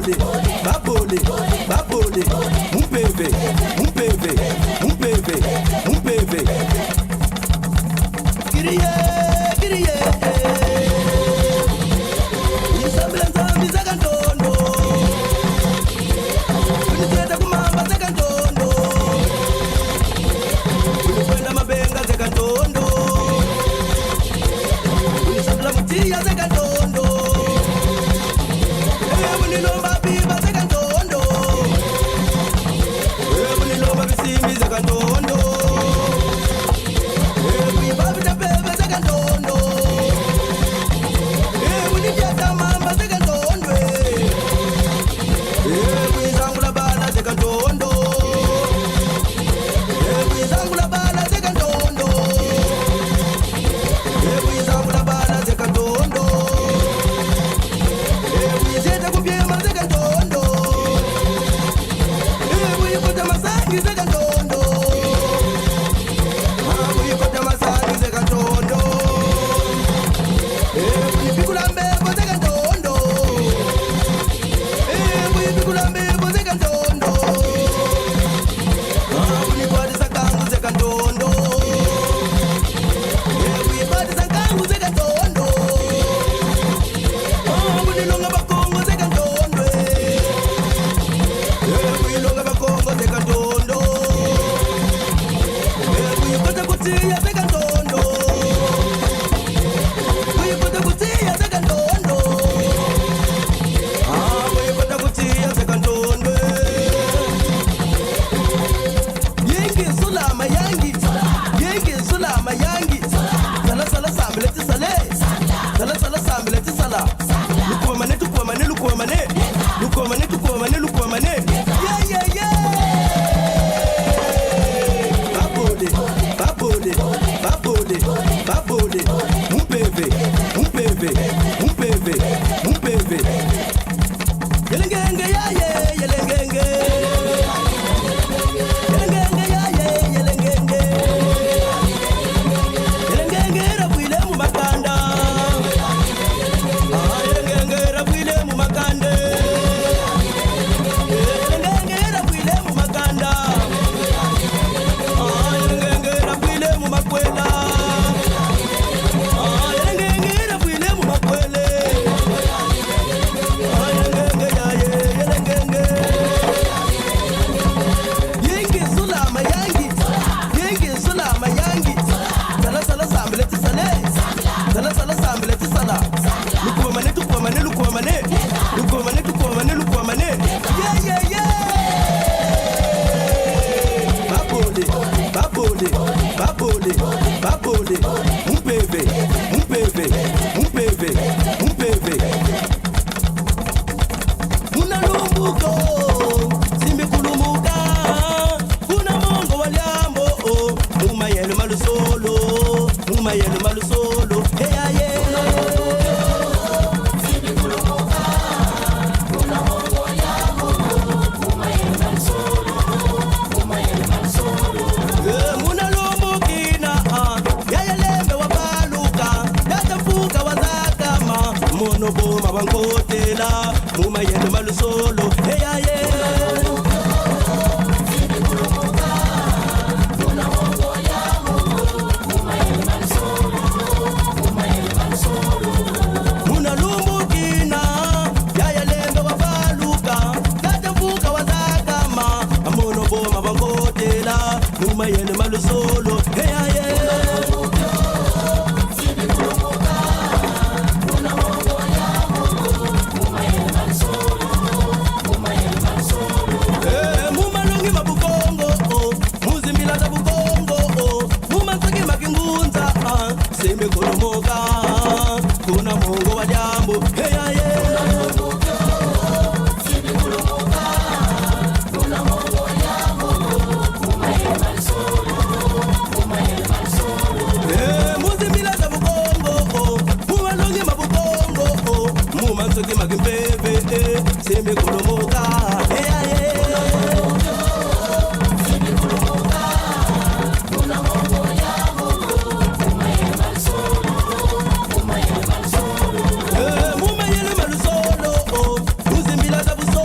babole, babole, babole, un PV, un PV, un PV, un PV. Kiriye, kiriye. Isabela mizagandondo. Kuniteta kumamba zagandondo. Kunikwenda mabenga zagandondo. Kunisabela mutia zagandondo. Kunilomba biba zagandondo. Kunilomba bisimbi zagandondo. Kunibaba bebe zagandondo. Kunijata mamba zagandondo. Kunizangula bala zagandondo. Kunizangula bala zagandondo. Kunizangula bala zagandondo. Kunizeta kubyema zagandondo. Kunikuta masangi zagandondo. Kunikuta masangi zagandondo. Kunipikula mbebo zagandondo. Kunipikula mbebo zagandondo. Kunipwadisa kangu zagandondo. Kunipwadisa kangu zagandondo. Kunilonga bakongo zagandondo. Kunilonga bakongo zagandondo. Kunipata kutia zagandondo. Kunipata kutia zagandondo. Kunipata kutia zagandondo. Yengi sulama yangi. Yengi sulama yangi. Sala sala sambileti sale. Sala sala sambileti sala. Lukwamane tukwamane lukwamane. Lukwamane tukwamane lukwamane. Yeah yeah yeah. Babole, babole, babole, babole. Un PV, un PV, un PV, un PV. Yelengenge ya ye, yelengenge. Yelengenge ya ye, yelengenge. Yelengenge rabwile mu makanda. Yelengenge rabwile mu makande. Yelengenge rabwile mu makanda. Yelengenge rabwile mu makwela. Yelengenge rabwile mu makwele. Yelengenge ya ye, yelengenge. Yengi sulama yangi. Yengi sulama yangi. Sala sala sambileti sale. Sala sala sambileti sala. Lukwamane tukwamane lukwamane. Lukwamane tukwamane lukwamane. Yeah yeah yeah. Babole, babole, babole, babole. Un PV, un PV, un PV, un PV. Munalumbuko, simbikulumuka. Kuna mongo walyambo, mumayelu malusolo, mumayelu malusolo. Hey aye. Munalumukina, yayalembe wabaluka, yatafuka wazakama, monoboma bankotela, mumayelu malusolo. Hey aye. Munalumbukina, yayalembe wabaluka, yatafuka wazakama, monoboma bankotela, mumayelu malusolo. Hey aye. Mumalungi mabukongo, muzimbila za bukongo, mumasaki makingunza, sembe kolomoka, kuna mongo wa jambo. Hey aye. Muzimbila za bukongo, mumalungi mabukongo, mumasaki makimpeve, sembe kolomoka. Hey aye. Mumayelu malusolo, muzimbila za buso.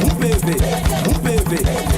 un bébé, un bébé.